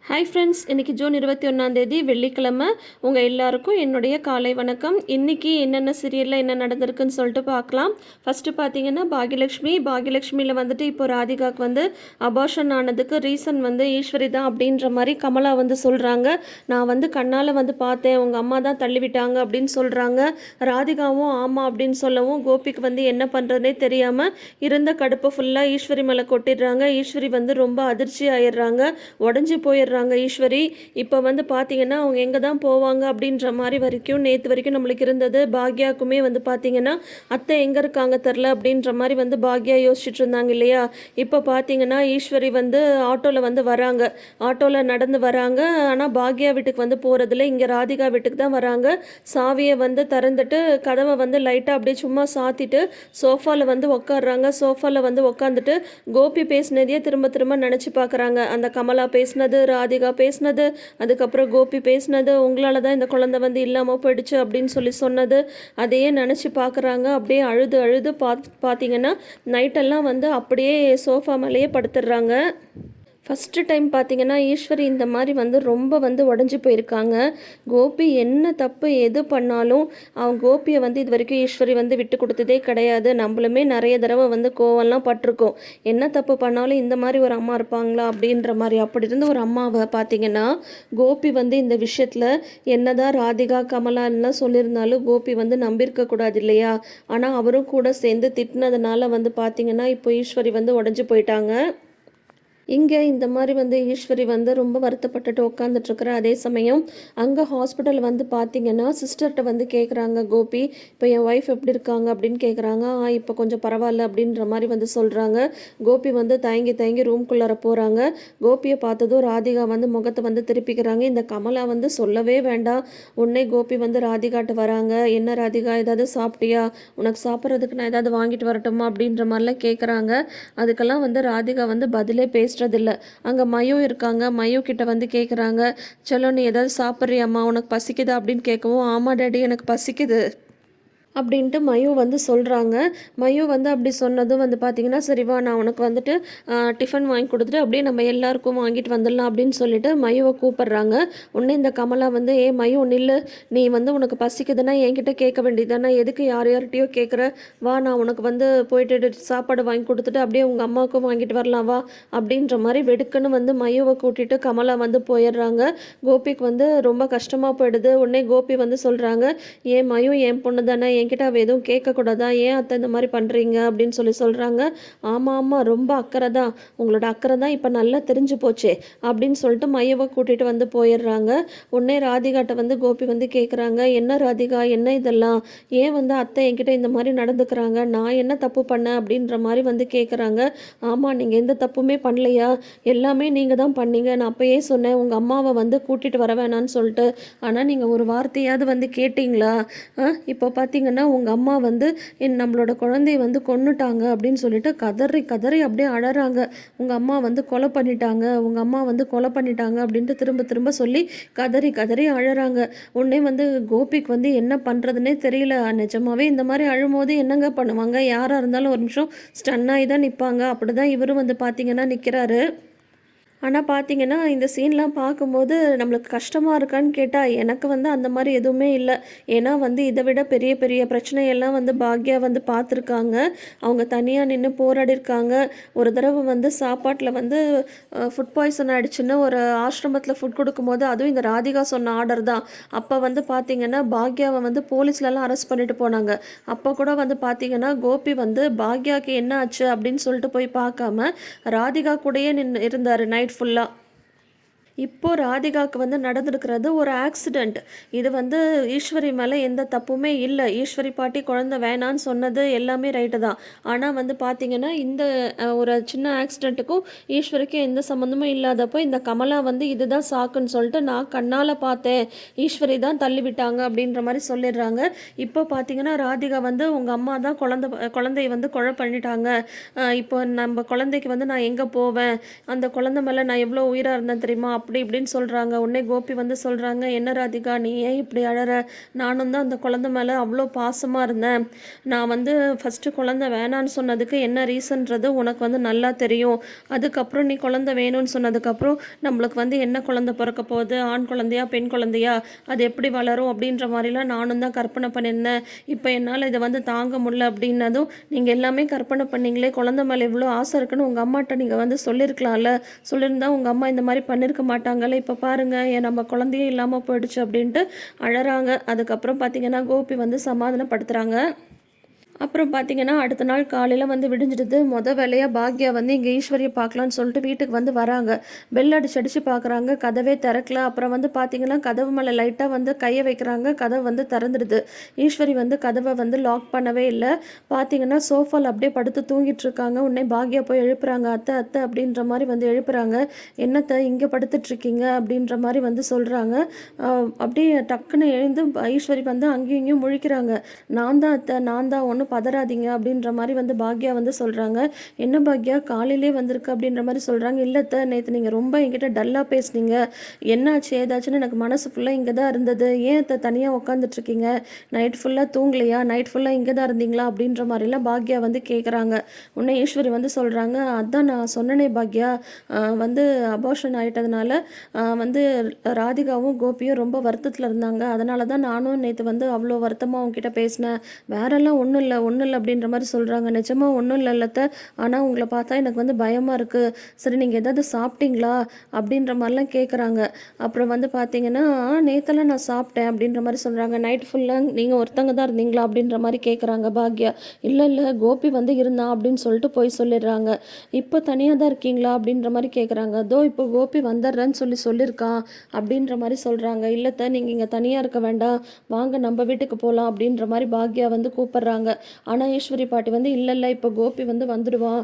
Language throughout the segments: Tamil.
ஹாய் ஃப்ரெண்ட்ஸ், இன்றைக்கி ஜூன் 21 வெள்ளிக்கிழமை. உங்கள் எல்லாருக்கும் என்னுடைய காலை வணக்கம். இன்றைக்கி என்னென்ன சீரியலில் என்ன நடந்திருக்குன்னு சொல்லிட்டு பார்க்கலாம். ஃபஸ்ட்டு பார்த்தீங்கன்னா பாகியலட்சுமியில் வந்துட்டு இப்போ ராதிகாவுக்கு வந்து அபார்ஷன் ஆனதுக்கு ரீசன் வந்து ஈஸ்வரி தான் அப்படின்ற மாதிரி கமலா வந்து சொல்கிறாங்க. நான் வந்து கண்ணால் வந்து பார்த்தேன், உங்கள் அம்மா தான் தள்ளிவிட்டாங்க அப்படின்னு சொல்கிறாங்க. ராதிகாவும் ஆமாம் அப்படின்னு சொல்லவும் கோபிக்கு வந்து என்ன பண்ணுறதுனே தெரியாமல் இருந்த கடுப்பை ஃபுல்லாக ஈஸ்வரி மேலே கொட்டிடுறாங்க. ஈஸ்வரி வந்து ரொம்ப அதிர்ச்சி ஆயிடுறாங்க, உடஞ்சி போயிடுறாங்க. ஈஸ்வரி இப்போ வந்து பார்த்தீங்கன்னா அவங்க எங்கே தான் போவாங்க அப்படின்ற மாதிரி நேற்று வரைக்கும் நம்மளுக்கு இருந்தது. பாக்யாவுக்குமே வந்து பார்த்தீங்கன்னா அத்தை எங்கே இருக்காங்க தெரில அப்படின்ற மாதிரி வந்து பாக்யா யோசிச்சுட்டு இருந்தாங்க இல்லையா. இப்போ பார்த்தீங்கன்னா ஈஸ்வரி வந்து ஆட்டோவில் வந்து வராங்க, ஆட்டோவில் நடந்து வராங்க. ஆனால் பாக்யா வீட்டுக்கு வந்து போகிறதில்ல, இங்கே ராதிகா வீட்டுக்கு தான் வராங்க. சாவியை வந்து திறந்துட்டு கதவை வந்து லைட்டாக அப்படியே சும்மா சாத்திட்டு சோஃபாவில் வந்து உட்காடுறாங்க. சோஃபாவில் வந்து உட்காந்துட்டு கோபி பேசினதையே திரும்ப திரும்ப நினச்சி பார்க்குறாங்க. அந்த கமலா பேசினது, ராதிகா பேசினது, அதுக்கப்புறம் கோபி பேசினது, உங்களால் தான் இந்த குழந்தை வந்து இல்லாமல் போயிடுச்சு அப்படின்னு சொல்லி சொன்னது, அதையே நினச்சி பார்க்குறாங்க. அப்படியே அழுது அழுது பார்த்தீங்கன்னா நைட்டெல்லாம் வந்து அப்படியே சோஃபா மேலேயே படுத்துடுறாங்க. ஃபஸ்ட்டு டைம் பார்த்தீங்கன்னா ஈஸ்வரி இந்த மாதிரி வந்து ரொம்ப வந்து உடஞ்சி போயிருக்காங்க. கோபி என்ன தப்பு எது பண்ணாலும் அவங்க கோபியை வந்து இது வரைக்கும் ஈஸ்வரி வந்து விட்டு கொடுத்ததே கிடையாது. நம்மளுமே நிறைய தடவை வந்து கோவம்லாம் பட்டிருக்கோம். என்ன தப்பு பண்ணாலும் இந்த மாதிரி ஒரு அம்மா இருப்பாங்களா அப்படின்ற மாதிரி. அப்படி இருந்த ஒரு அம்மாவை பார்த்தீங்கன்னா கோபி வந்து இந்த விஷயத்தில் என்னதான் ராதிகா கமலான்லாம் சொல்லியிருந்தாலும் கோபி வந்து நம்பியிருக்கக்கூடாது இல்லையா. ஆனால் அவரும் கூட சேர்ந்து திட்டினதுனால வந்து பார்த்தீங்கன்னா இப்போ ஈஸ்வரி வந்து உடஞ்சி போயிட்டாங்க. இங்கே இந்த மாதிரி வந்து ஈஸ்வரி வந்து ரொம்ப வருத்தப்பட்டுட்டு உட்காந்துட்ருக்குற அதே சமயம் அங்கே ஹாஸ்பிட்டல் வந்து பார்த்திங்கன்னா சிஸ்டர்கிட்ட வந்து கேட்குறாங்க கோபி, இப்போ என் ஒய்ஃப் எப்படி இருக்காங்க அப்படின்னு கேட்குறாங்க. இப்போ கொஞ்சம் பரவாயில்ல அப்படின்ற மாதிரி வந்து சொல்கிறாங்க. கோபி வந்து தயங்கி ரூம்குள்ளார போகிறாங்க. கோபியை பார்த்ததும் ராதிகா வந்து முகத்தை வந்து திருப்பிக்கிறாங்க. இந்த கமலா வந்து சொல்லவே வேண்டாம், உடனே கோபி வந்து ராதிகாட்ட வராங்க. என்ன ராதிகா, ஏதாவது சாப்பிட்டியா, உனக்கு சாப்பிட்றதுக்கு நான் ஏதாவது வாங்கிட்டு வரட்டுமா அப்படின்ற மாதிரிலாம் கேட்குறாங்க. அதுக்கெல்லாம் வந்து ராதிகா வந்து பதிலே பேசுறதில்ல. அங்கே மயு இருக்காங்க. மயு கிட்ட வந்து கேட்குறாங்க, செல்லோ நீ ஏதாவது சாப்பிட்றியாம்மா, உனக்கு பசிக்குதா அப்படின்னு கேட்கவும், ஆமாம் டேடி எனக்கு பசிக்குது அப்படின்ட்டு மயு வந்து சொல்கிறாங்க. மயு வந்து அப்படி சொன்னதும் வந்து பார்த்திங்கன்னா சரிவா நான் உனக்கு வந்துட்டு டிஃபன் வாங்கி கொடுத்துட்டு அப்படியே நம்ம எல்லாருக்கும் வாங்கிட்டு வந்துடலாம் அப்படின்னு சொல்லிட்டு மயுவை கூப்பிட்றாங்க. உடனே இந்த கமலா வந்து மயு நில்லு, நீ வந்து உனக்கு பசிக்குதுன்னா என்கிட்ட கேட்க வேண்டியதானே, எதுக்கு யார்கிட்டையோ கேட்குற, வா நான் உனக்கு வந்து போயிட்டு சாப்பாடு வாங்கி கொடுத்துட்டு அப்படியே உங்கள் அம்மாவுக்கும் வாங்கிட்டு வரலாம் வா அப்படின்ற மாதிரி வெடுக்குன்னு வந்து மயுவை கூட்டிகிட்டு கமலா வந்து போயிடுறாங்க. கோபிக்கு வந்து ரொம்ப கஷ்டமாக போயிடுது. உடனே கோபி வந்து சொல்கிறாங்க, மயு என் பொண்ணு தானே, என்கிட்ட அவள் எதுவும் கேட்கக்கூடாதா, ஏன் அத்தை இந்த மாதிரி பண்ணுறீங்க அப்படின்னு சொல்லி சொல்கிறாங்க. ஆமாம் ரொம்ப அக்கறை தான், உங்களோட அக்கறை தான் இப்போ நல்லா தெரிஞ்சு போச்சே அப்படின்னு சொல்லிட்டு மையவை கூட்டிகிட்டு வந்து போயிடுறாங்க. உடனே ராதிகாட்ட வந்து கோபி வந்து கேட்குறாங்க, என்ன ராதிகா என்ன இதெல்லாம், ஏன் வந்து அத்தை என்கிட்ட இந்த மாதிரி நடந்துக்கிறாங்க, நான் என்ன தப்பு பண்ணேன் அப்படின்ற மாதிரி வந்து கேட்குறாங்க. ஆமாம் நீங்கள் எந்த தப்புமே பண்ணலையா, எல்லாமே நீங்கள் தான் பண்ணீங்க, நான் அப்போயே சொன்னேன் உங்கள் அம்மாவை வந்து கூட்டிகிட்டு வர வேணான்னு சொல்லிட்டு, ஆனால் நீங்கள் ஒரு வார்த்தையாவது வந்து கேட்டிங்களா, இப்போ பார்த்தீங்கன்னா உங்கள் அம்மா வந்து நம்மளோட குழந்தைய வந்து கொன்னுட்டாங்க அப்படின்னு சொல்லிட்டு கதறி கதறி அப்படியே அழறாங்க. உங்கள் அம்மா வந்து கொலை பண்ணிட்டாங்க, உங்கள் அம்மா வந்து கொலை பண்ணிட்டாங்க அப்படின்ட்டு திரும்ப திரும்ப சொல்லி கதறி கதறி அழறாங்க. உடனே வந்து கோபிக்கு வந்து என்ன பண்ணுறதுனே தெரியல. நிஜமாவே இந்த மாதிரி அழும்போது என்னங்க பண்ணுவாங்க, யாராக இருந்தாலும் ஒரு நிமிஷம் ஸ்டன்னாகி தான் நிற்பாங்க. அப்படி தான் இவரும் வந்து பார்த்தீங்கன்னா நிற்கிறாரு. ஆனால் பார்த்தீங்கன்னா இந்த சீன்லாம் பார்க்கும்போது நம்மளுக்கு கஷ்டமாக இருக்கான்னு கேட்டால் எனக்கு வந்து அந்த மாதிரி எதுவுமே இல்லை. ஏன்னா வந்து இதை விட பெரிய பெரிய பிரச்சனையெல்லாம் வந்து பாக்யா வந்து பார்த்துருக்காங்க. அவங்க தனியாக நின்று போராடிருக்காங்க. ஒரு தடவை வந்து சாப்பாட்டில் வந்து ஃபுட் பாய்சன் ஆகிடுச்சுன்னு ஒரு ஆசிரமத்தில் ஃபுட் கொடுக்கும்போது, அதுவும் இந்த ராதிகா சொன்ன ஆர்டர் தான். அப்போ வந்து பார்த்திங்கன்னா பாக்யாவை வந்து போலீஸ்லலாம் அரெஸ்ட் பண்ணிட்டு போனாங்க. அப்போ கூட வந்து பார்த்திங்கன்னா கோபி வந்து பாக்யாவுக்கு என்ன ஆச்சு அப்படின்னு சொல்லிட்டு போய் பார்க்காம ராதிகா கூடயே இருந்தார் நைட் ஃபுல்லாக. இப்போது ராதிகாவுக்கு வந்து நடந்திருக்கிறது ஒரு ஆக்சிடெண்ட். இது வந்து ஈஸ்வரி மேலே எந்த தப்புமே இல்லை. ஈஸ்வரி பாட்டி குழந்தை வேணான்னு சொன்னது எல்லாமே ரைட்டு தான். ஆனால் வந்து பார்த்திங்கன்னா இந்த ஒரு சின்ன ஆக்சிடெண்ட்டுக்கும் ஈஸ்வரிக்கும் எந்த சம்மந்தமும் இல்லாதப்போ இந்த கமலா வந்து இதுதான் சாக்குன்னு சொல்லிட்டு நான் கண்ணால் பார்த்தேன், ஈஸ்வரி தான் தள்ளிவிட்டாங்க அப்படின்ற மாதிரி சொல்லிடுறாங்க. இப்போ பார்த்திங்கன்னா ராதிகா வந்து உங்கள் அம்மா தான் குழந்தைய வந்து கொலை பண்ணிட்டாங்க, இப்போ நம்ம குழந்தைக்கு வந்து நான் எங்கே போவேன், அந்த குழந்தை மேலே நான் எவ்வளோ உயிராக இருந்தேன் தெரியுமா அப்படி இப்படின்னு சொல்கிறாங்க. உடனே கோபி வந்து சொல்கிறாங்க, என்ன ராதிகா நீ ஏன் இப்படி அழற? நானும் தான் அந்த குழந்தை மேலே அவ்வளோ பாசமாக இருந்தேன். நான் வந்து ஃபஸ்ட்டு குழந்தை வேணான்னு சொன்னதுக்கு என்ன ரீசன்றது உனக்கு வந்து நல்லா தெரியும். அதுக்கப்புறம் நீ குழந்தை வேணும்னு சொன்னதுக்கப்புறம் நம்மளுக்கு வந்து என்ன குழந்தை பிறக்க போகுது, ஆண் குழந்தையா பெண் குழந்தையா, அது எப்படி வளரும் அப்படின்ற மாதிரிலாம் நானும் தான் கற்பனை பண்ணியிருந்தேன். இப்போ என்னால் இதை வந்து தாங்க முடியல அப்படின்னதும், நீங்கள் எல்லாமே கற்பனை பண்ணீங்களே, குழந்தை மேலே இவ்வளோ ஆசை இருக்குன்னு உங்கள் அம்மாட்ட நீங்கள் வந்து சொல்லியிருக்கலாம்ல, சொல்லியிருந்தா உங்கள் அம்மா இந்த மாதிரி பண்ணியிருக்க மாட்டாங்கல்ல, இப்போ பாருங்கள் ஏன் நம்ம குழந்தையே இல்லாமல் போயிடுச்சு அப்படின்ட்டு அழறாங்க. அதுக்கப்புறம் பார்த்தீங்கன்னா கோபி வந்து சமாதானப்படுத்துகிறாங்க. அப்புறம் பார்த்தீங்கன்னா அடுத்த நாள் காலையில் வந்து விடிஞ்சிடுது. வேலையாக பாக்யா வந்து இங்கே ஈஸ்வரியை பார்க்கலான்னு சொல்லிட்டு வீட்டுக்கு வந்து வராங்க. பெல் அடிச்சு பார்க்குறாங்க, கதவே திறக்கல. அப்புறம் வந்து பார்த்தீங்கன்னா கதவு மேலே லைட்டாக வந்து கையை வைக்கிறாங்க, கதவு வந்து திறந்துடுது. ஈஸ்வரி வந்து கதவை வந்து லாக் பண்ணவே இல்லை. பார்த்தீங்கன்னா சோஃபாவில் அப்படியே படுத்து தூங்கிட்டு இருக்காங்க. உடனே பாக்யா போய் எழுப்புறாங்க, அத்தை அத்தை அப்படின்ற மாதிரி வந்து எழுப்புறாங்க. என்னத்தை இங்கே படுத்துட்ருக்கீங்க அப்படின்ற மாதிரி வந்து சொல்கிறாங்க. அப்படியே டக்குன்னு எழுந்து ஈஸ்வரி வந்து அங்கேயும் இங்கேயும் முழிக்கிறாங்க. நான் தான் அத்தை, நான் தான், ஒன்றும் பதறாதீங்க அப்படின்ற மாதிரி வந்து பாக்யா வந்து சொல்கிறாங்க. என்ன பாக்யா காலையிலே வந்திருக்கு அப்படின்ற மாதிரி சொல்கிறாங்க. இல்லைத்த, நேற்று நீங்கள் ரொம்ப என்கிட்ட டல்லாக பேசுனீங்க, என்னாச்சு ஏதாச்சுன்னு எனக்கு மனசு ஃபுல்லாக இங்கே தான் இருந்தது. ஏன் அத்தை தனியாக உட்காந்துட்ருக்கீங்க, நைட் ஃபுல்லாக தூங்கலையா, நைட் ஃபுல்லாக இங்கே தான் இருந்தீங்களா அப்படின்ற மாதிரிலாம் பாக்யா வந்து கேட்குறாங்க. உன்னை ஈஸ்வரி வந்து சொல்கிறாங்க, அதான் நான் சொன்னனே பாக்யா, வந்து அபார்ஷன் ஆகிட்டதுனால வந்து ராதிகாவும் கோபியும் ரொம்ப வருத்தத்தில் இருந்தாங்க. அதனால தான் நானும் நேற்று வந்து அவ்வளோ வருத்தமாக அவங்ககிட்ட பேசினேன். வேறெல்லாம் ஒன்றும் இல்லை அப்படின்ற மாதிரி சொல்கிறாங்க. நிஜமாக ஒன்றும் இல்லைல்லத்த, ஆனால் உங்களை பார்த்தா எனக்கு வந்து பயமாக இருக்குது. சரி நீங்கள் எதாவது சாப்பிட்டீங்களா அப்படின்ற மாதிரிலாம் கேட்குறாங்க. அப்புறம் வந்து பார்த்தீங்கன்னா நேற்றெல்லாம் நான் சாப்பிட்டேன் அப்படின்ற மாதிரி சொல்கிறாங்க. நைட் ஃபுல்லாக நீங்கள் ஒருத்தங்க தான் இருந்தீங்களா அப்படின்ற மாதிரி கேட்குறாங்க பாக்யா. இல்லை இல்லை கோபி வந்து இருந்தான் அப்படின்னு சொல்லிட்டு போய் சொல்லிடுறாங்க. இப்போ தனியாக தான் இருக்கீங்களா அப்படின்ற மாதிரி கேட்குறாங்க. அதோ இப்போ கோபி வந்துடுறேன்னு சொல்லியிருக்கான் அப்படின்ற மாதிரி சொல்கிறாங்க. இல்லைத்த, நீங்கள் இங்கே தனியாக இருக்க வேண்டாம், வாங்க நம்ம வீட்டுக்கு போகலாம் அப்படின்ற மாதிரி பாக்யா வந்து கூப்பிட்றாங்க. ஆனால் ஈஸ்வரி பாட்டி வந்து இல்லை இப்போ கோபி வந்து வந்துடுவான்,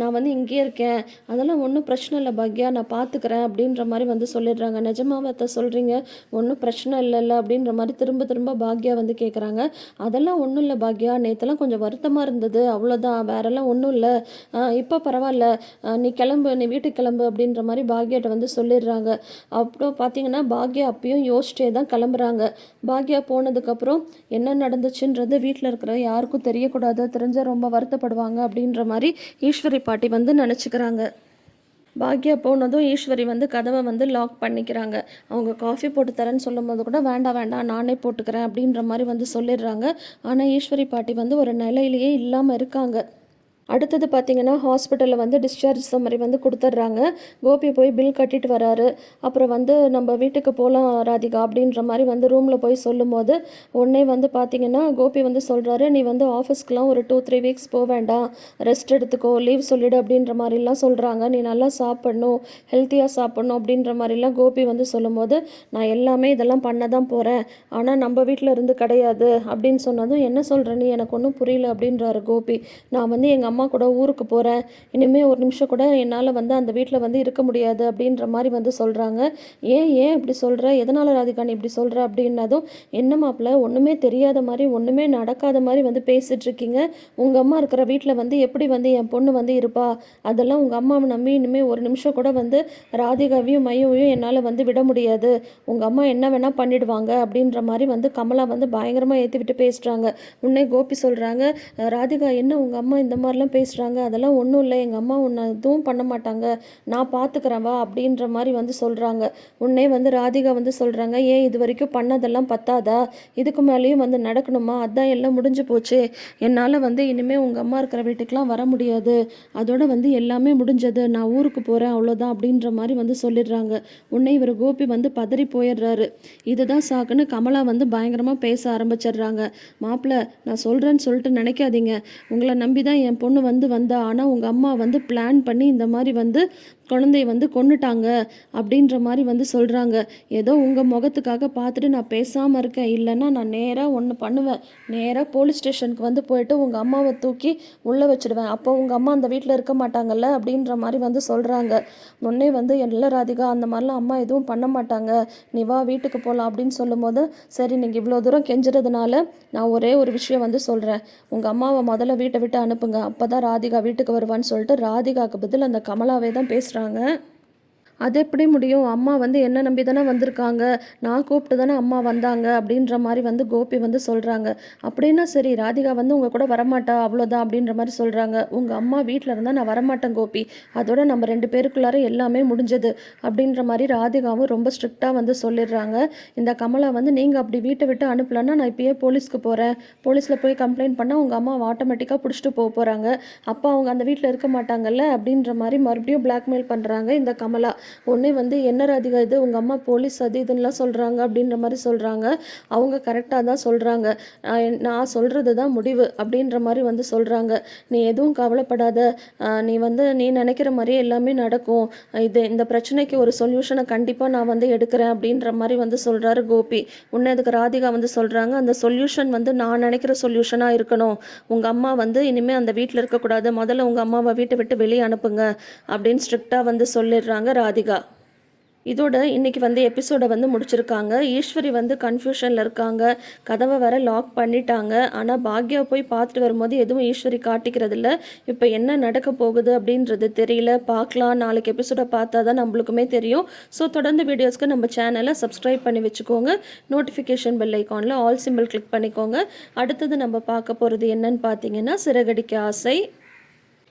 நான் வந்து இங்கேயே இருக்கேன், அதெல்லாம் ஒன்றும் பிரச்சனை இல்லை பாக்யா, நான் பார்த்துக்கிறேன் அப்படின்ற மாதிரி வந்து சொல்லிடுறாங்க. நிஜமாவத்தை சொல்கிறீங்க, ஒன்றும் பிரச்சனை இல்லைல்ல அப்படின்ற மாதிரி திரும்ப திரும்ப பாக்யா வந்து கேட்குறாங்க. அதெல்லாம் ஒன்றும் இல்லை பாக்யா, நேற்றுலாம் கொஞ்சம் வருத்தமாக இருந்தது, அவ்வளோதான், வேறெல்லாம் ஒன்றும் இல்லை, இப்போ பரவாயில்ல, நீ கிளம்பு, நீ வீட்டுக்கு கிளம்பு அப்படின்ற மாதிரி பாக்யாட்ட வந்து சொல்லிடுறாங்க. அப்புறம் பார்த்தீங்கன்னா பாக்யா அப்பயும் யோசிச்சே தான் கிளம்புறாங்க. பாக்யா போனதுக்கப்புறம் என்ன நடந்துச்சுன்றது வீட்டில் இருக்கிற யாருக்கும் தெரியக்கூடாது, தெரிஞ்சால் ரொம்ப வருத்தப்படுவாங்க அப்படின்ற மாதிரி ஈஸ்வரி பாட்டி வந்து நினச்சிக்கிறாங்க. பாக்யா போனதும் ஈஸ்வரி வந்து கதவை வந்து லாக் பண்ணிக்கிறாங்க. அவங்க காஃபி போட்டு தரேன்னு சொல்லும்போது கூட வேண்டாம் வேண்டாம் நானே போட்டுக்கிறேன் அப்படின்ற மாதிரி வந்து சொல்லிடுறாங்க. ஆனால் ஈஸ்வரி பாட்டி வந்து ஒரு நிலையிலேயே இல்லாமல் இருக்காங்க. அடுத்தது பார்த்திங்கன்னா ஹாஸ்பிட்டலில் வந்து டிஸ்சார்ஜ் சம்மரி வந்து கொடுத்துட்றாங்க. கோபி போய் பில் கட்டிட்டு வராரு. அப்புறம் வந்து நம்ம வீட்டுக்கு போகலாம் ராதிகா அப்படின்ற மாதிரி வந்து ரூமில் போய் சொல்லும்போது உடனே வந்து பார்த்திங்கன்னா கோபி வந்து சொல்கிறாரு, நீ வந்து ஆஃபீஸ்க்கெலாம் ஒரு 2-3 வீக்ஸ் போக வேண்டாம், ரெஸ்ட் எடுத்துக்கோ, லீவ் சொல்லிவிடு அப்படின்ற மாதிரிலாம் சொல்கிறாங்க. நீ நல்லா சாப்பிட்ணும், ஹெல்த்தியாக சாப்பிட்ணும் அப்படின்ற மாதிரிலாம் கோபி வந்து சொல்லும்போது நான் எல்லாமே இதெல்லாம் பண்ண தான் போகிறேன், ஆனால் நம்ம வீட்டில் இருந்து கிடையாது அப்படின்னு சொன்னதும் என்ன சொல்கிற நீ, எனக்கு ஒன்றும் புரியல அப்படின்றாரு கோபி. நான் வந்து எங்கள் அம்மா கூட ஊருக்கு போகிறேன், இனிமேல் ஒரு நிமிஷம் கூட என்னால் வந்து அந்த வீட்டில் வந்து இருக்க முடியாது அப்படின்ற மாதிரி வந்து சொல்கிறாங்க. ஏன் இப்படி சொல்கிற, எதனால் ராதிகா நீ இப்படி சொல்கிற அப்படின்னதும், என்ன மாப்பிள்ள ஒன்றுமே தெரியாத மாதிரி ஒன்றுமே நடக்காத மாதிரி வந்து பேசிகிட்டு இருக்கீங்க, உங்கள் அம்மா இருக்கிற வீட்டில் வந்து எப்படி வந்து என் பொண்ணு வந்து இருப்பா, அதெல்லாம் உங்கள் அம்மாவை நம்பி இனிமேல் ஒரு நிமிஷம் கூட வந்து ராதிகாவையும் மையவையும் என்னால் வந்து விட முடியாது, உங்கள் அம்மா என்ன வேணால் பண்ணிடுவாங்க அப்படின்ற மாதிரி வந்து கமலா வந்து பயங்கரமாக ஏற்றி விட்டு பேசுகிறாங்க. உடனே கோபி சொல்கிறாங்க, ராதிகா என்ன உங்கள் அம்மா இந்த மாதிரிலாம் பேசுகிறாங்க, அதெல்லாம் ஒன்றும் இல்லை, எங்கள் அம்மா உன்னை எதுவும் பண்ண மாட்டாங்க, நான் பார்த்துக்கிறேன் வா அப்படின்ற மாதிரி வந்து சொல்கிறாங்க. உடனே வந்து ராதிகா வந்து சொல்கிறாங்க, ஏன் இது வரைக்கும் பண்ணதெல்லாம் பத்தாதா, இதுக்கு மேலேயும் வந்து நடக்கணுமா, அதான் எல்லாம் முடிஞ்சு போச்சு, என்னால் வந்து இனிமேல் உங்கள் அம்மா இருக்கிற வீட்டுக்கெலாம் வர முடியாது, அதோட வந்து எல்லாமே முடிஞ்சது, நான் ஊருக்கு போகிறேன் அவ்வளோதான் அப்படின்ற மாதிரி வந்து சொல்லிடுறாங்க. உடனே இவர் கோபி வந்து பதறி போயிடுறாரு. இதுதான் சாக்குன்னு கமலா வந்து பயங்கரமாக பேச ஆரம்பிச்சிடுறாங்க. மாப்பிள்ளை நான் சொல்கிறேன்னு சொல்லிட்டு நினைக்காதீங்க, உங்களை நம்பி தான் என் பொண்ணு வந்தா, ஆனால் உங்கள் அம்மா வந்து பிளான் பண்ணி இந்த மாதிரி வந்து குழந்தைய வந்து கொன்னுட்டாங்க அப்படின்ற மாதிரி வந்து சொல்கிறாங்க. ஏதோ உங்கள் முகத்துக்காக பார்த்துட்டு நான் பேசாமல் இருக்கேன், இல்லைன்னா நான் நேராக ஒன்று பண்ணுவேன், நேராக போலீஸ் ஸ்டேஷனுக்கு வந்து போயிட்டு உங்கள் அம்மாவை தூக்கி உள்ளே வச்சுடுவேன், அப்போ உங்கள் அம்மா அந்த வீட்டில் இருக்க மாட்டாங்கல்ல அப்படின்ற மாதிரி வந்து சொல்கிறாங்க. முன்னே வந்து எல்லா ராதிகா அந்த மாதிரிலாம் அம்மா எதுவும் பண்ண மாட்டாங்க, நீ வா வீட்டுக்கு போகலாம் அப்படின்னு சொல்லும்போது, சரி நீங்கள் இவ்வளோ தூரம் கெஞ்சுறதுனால நான் ஒரே ஒரு விஷயம் வந்து சொல்கிறேன், உங்கள் அம்மாவை முதல்ல வீட்டை விட்டு அனுப்புங்க, அப்போ தான் ராதிகா வீட்டுக்கு வருவான்னு சொல்லிட்டு ராதிகாவுக்கு பதில் அந்த கமலாவே தான் பேசுகிறாங்க. அது எப்படி முடியும்? அம்மா வந்து என்ன நம்பி தானே வந்திருக்காங்க. நான் கூப்பிட்டு தானே அம்மா வந்தாங்க அப்படின்ற மாரி வந்து கோபி வந்து சொல்றாங்க. அப்படின்னா சரி ராதிகா வந்து உங்க கூட வரமாட்டா அவ்வளோதான் அப்படின்ற மாரி சொல்றாங்க. உங்க அம்மா வீட்ல இருந்தா நான் வரமாட்டேன் கோபி. அதோட நம்ம 2 பேருக்குள்ளார எல்லாமே முடிஞ்சது அப்படின்ற மாரி ராதிகாவும் ரொம்ப ஸ்ட்ரிக்ட்டா வந்து சொல்லிடுறாங்க. இந்த கமலா வந்து நீங்க அப்படி வீட்ட விட்டு அனுப்பலன்னா நான் இப்பயே போலீஸ்க்கு போறேன். போலீஸ்ல போய் கம்ப்ளைண்ட் பண்ணா உங்க அம்மாவ ஆட்டோமேட்டிக்கா புடிச்சுட்டு போறாங்க. அப்ப அவங்க அந்த வீட்ல இருக்க மாட்டாங்கல்ல அப்படின்ற மாரி மறுபடியும் பிளாக்மெயில் பண்றாங்க இந்த கமலா. உடனே வந்து என்ன ராதிகா இது உங்கள் அம்மா போலீஸ் அது இதுன்னெலாம் சொல்கிறாங்க அப்படின்ற மாதிரி சொல்கிறாங்க. அவங்க கரெக்டாக தான் சொல்கிறாங்க. நான் சொல்கிறது தான் முடிவு அப்படின்ற மாதிரி வந்து சொல்கிறாங்க. நீ எதுவும் கவலைப்படாத. நீ வந்து நீ நினைக்கிற மாதிரியே எல்லாமே நடக்கும். இந்த பிரச்சனைக்கு ஒரு சொல்யூஷனை கண்டிப்பாக நான் வந்து எடுக்கிறேன் அப்படின்ற மாதிரி வந்து சொல்கிறாரு கோபி. உன்னை அதுக்கு ராதிகா வந்து சொல்கிறாங்க அந்த சொல்யூஷன் வந்து நான் நினைக்கிற சொல்யூஷனாக இருக்கணும். உங்கள் அம்மா வந்து இனிமேல் அந்த வீட்டில் இருக்கக்கூடாது. முதல்ல உங்கள் அம்மாவை வீட்டை விட்டு வெளியே அனுப்புங்க அப்படின்னு ஸ்ட்ரிக்டாக வந்து சொல்லிடுறாங்க ராதிகா. இதோட இன்னைக்கு வந்து எபிசோட வந்து முடிச்சிருக்காங்க. ஈஸ்வரி வந்து கன்ஃபியூஷனில் இருக்காங்க. கதவை வேற லாக் பண்ணிட்டாங்க. ஆனால் பாக்யா போய் பார்த்துட்டு வரும்போது எதுவும் ஈஸ்வரி காட்டிக்கிறது இல்லை. இப்போ என்ன நடக்க போகுது அப்படின்றது தெரியல. பார்க்கலாம். நாளைக்கு எபிசோட பார்த்தா தான் நம்மளுக்குமே தெரியும். ஸோ தொடர்ந்து வீடியோஸ்க்கு நம்ம சேனலை சப்ஸ்கிரைப் பண்ணி வச்சுக்கோங்க. நோட்டிஃபிகேஷன் பெல் ஐக்கானில் ஆல் சிம்பிள் கிளிக் பண்ணிக்கோங்க. அடுத்தது நம்ம பார்க்க போகிறது என்னன்னு பார்த்தீங்கன்னா சிறகடிக்க ஆசை.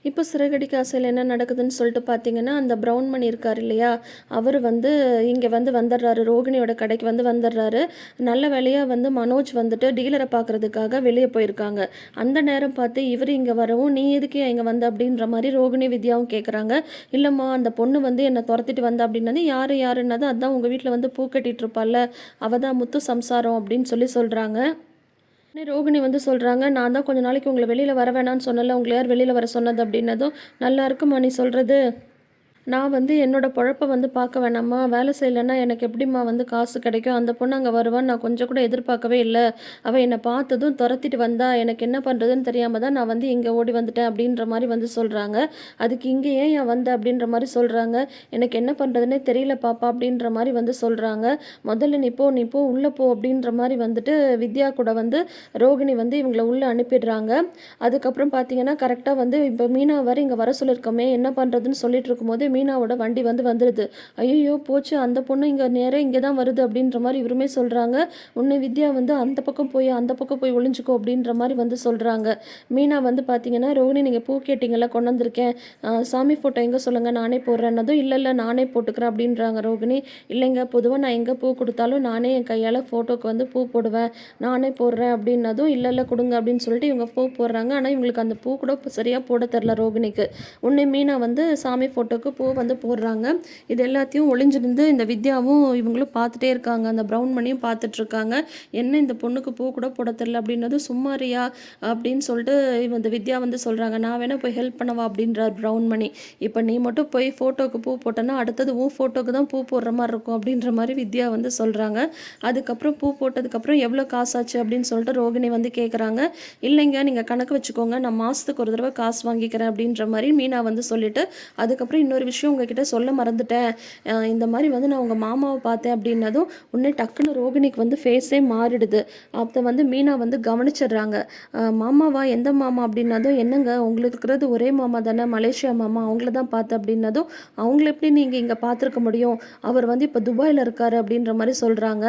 இப்போ சிறகடிக்க ஆசையில் என்ன நடக்குதுன்னு சொல்லிட்டு பார்த்தீங்கன்னா அந்த ப்ரௌன் மணி இருக்கார் இல்லையா, அவர் வந்து இங்கே வந்து வந்துடுறாரு. ரோகிணியோட கடைக்கு வந்து வந்துடுறாரு. நல்ல வேலையாக வந்து மனோஜ் வந்துட்டு டீலரை பார்க்குறதுக்காக வெளியே போயிருக்காங்க. அந்த நேரம் பார்த்து இவர் இங்கே வரவும் நீ எதுக்கு இங்கே வந்த அப்படின்ற மாதிரி ரோகிணி வித்யாவும் கேட்குறாங்க. இல்லைம்மா அந்த பொண்ணு வந்து என்னை துரத்திட்டு வந்த அப்படின்னது யாருன்னது அதான் உங்கள் வீட்டில் வந்து பூ கட்டிகிட்டு இருப்பாள்ல அவள் தான் முத்து சம்சாரம் அப்படின்னு சொல்கிறாங்க. ரோகிணி வந்து சொல்கிறாங்க நான் தான் கொஞ்ச நாளைக்கு உங்களை வெளியில் வர வேணான்னு சொன்னல உங்களை யார் வெளியில் வர சொன்னது அப்படின்னதும் நல்லா இருக்குமா நீ சொல்கிறது. நான் வந்து என்னோட பொழப்ப வந்து பார்க்க வேணாமா வேலை செய்யலைன்னா எனக்கு எப்படிம்மா வந்து காசு கிடைக்கும். அந்த பொண்ணு அங்கே வருவான்னு நான் கொஞ்சம் கூட எதிர்பார்க்கவே இல்லை. அவள் என்னை பார்த்ததும் துரத்திட்டு வந்தா. எனக்கு என்ன பண்ணுறதுன்னு தெரியாமல் தான் நான் வந்து இங்கே ஓடி வந்துட்டேன் அப்படின்ற மாதிரி வந்து சொல்கிறாங்க. அதுக்கு இங்கே ஏன் வந்த அப்படின்ற மாதிரி சொல்கிறாங்க. எனக்கு என்ன பண்ணுறதுனே தெரியல பாப்பா அப்படின்ற மாதிரி வந்து சொல்கிறாங்க. முதல்ல நீ போ உள்ளே போ அப்படின்ற மாதிரி வந்துட்டு வித்யா கூட வந்து ரோகிணி வந்து இவங்களை உள்ளே அனுப்பிடுறாங்க. அதுக்கப்புறம் பார்த்தீங்கன்னா கரெக்டாக வந்து இப்போ மீனா வர இங்கே வர சொல்லியிருக்கோமே என்ன பண்ணுறதுன்னு சொல்லிட்டு இருக்கும்போது மீனாவோட வண்டி வந்துடுது. ஐயோ போச்சு அந்த பொண்ணு இங்கே நேராக இங்கே தான் வருது அப்படின்ற மாதிரி இவருமே சொல்கிறாங்க. உன்னை வித்யா வந்து அந்த பக்கம் போய் ஒளிஞ்சுக்கோ அப்படின்ற மாதிரி வந்து சொல்கிறாங்க. மீனா வந்து பார்த்தீங்கன்னா ரோகிணி நீங்கள் பூ கேட்டிங்கல்ல கொண்டு வந்திருக்கேன். சாமி ஃபோட்டோ எங்கே சொல்லுங்கள் நானே போடுறேன்னதும் இல்லை நானே போட்டுக்கிறேன் அப்படின்றாங்க ரோகிணி. இல்லைங்க பொதுவாக நான் எங்கே பூ கொடுத்தாலும் நானே என் கையால் ஃபோட்டோக்கு வந்து பூ போடுவேன் நானே போடுறேன் அப்படின்னதும் இல்லை கொடுங்க அப்படின்னு சொல்லிட்டு இவங்க பூ போடுறாங்க. ஆனால் இவங்களுக்கு அந்த பூ கூட சரியாக போட தெரில ரோகிணிக்கு. உன்னை மீனா வந்து சாமி ஃபோட்டோக்கு பூ வந்து போடுறாங்க. இது எல்லாத்தையும் ஒளிஞ்சிருந்து இந்த வித்யாவும் இவங்களும் பார்த்துட்டே இருக்காங்க. அந்த ப்ரௌன் மணியும் பார்த்துட்ருக்காங்க. என்ன இந்த பொண்ணுக்கு பூ கூட போட தெரில அப்படின்னது சும்மாரியா அப்படின்னு சொல்லிட்டு இந்த வித்யா வந்து சொல்கிறாங்க. நான் வேணால் போய் ஹெல்ப் பண்ணவா அப்படின்றார் ப்ரௌன் மணி. இப்போ நீ மட்டும் போய் ஃபோட்டோக்கு பூ போட்டேன்னா அடுத்தது உன் ஃபோட்டோக்கு தான் பூ போடுற மாதிரி இருக்கும் அப்படின்ற மாதிரி வித்யா வந்து சொல்கிறாங்க. அதுக்கப்புறம் பூ போட்டதுக்கப்புறம் எவ்வளோ காசாச்சு அப்படின்னு சொல்லிட்டு ரோகிணி வந்து கேட்குறாங்க. இல்லைங்க நீங்கள் கணக்கு வச்சுக்கோங்க நான் மாதத்துக்கு ஒரு தடவை காசு வாங்கிக்கிறேன் அப்படின்ற மாதிரி மீனா வந்து சொல்லிட்டு அதுக்கப்புறம் இன்னொரு விஷயம் உங்ககிட்ட சொல்ல மறந்துட்டேன். இந்த மாதிரி வந்து நான் உங்கள் மாமாவை பார்த்தேன் அப்படின்னதும் உடனே டக்குன்னு ரோகிணிக்கு வந்து ஃபேஸே மாறிடுது. அப்போ வந்து மீனா வந்து கவனிச்சிடுறாங்க. மாமாவா எந்த மாமா அப்படின்னதும் என்னங்க உங்களுக்கு இருக்கிறது ஒரே மாமா தானே மலேசியா மாமா அவங்கள தான் பார்த்தேன் அப்படின்னதும் அவங்கள எப்படி நீங்கள் இங்கே பார்த்துருக்க முடியும் அவர் வந்து இப்போ துபாயில் இருக்காரு அப்படின்ற மாதிரி சொல்கிறாங்க.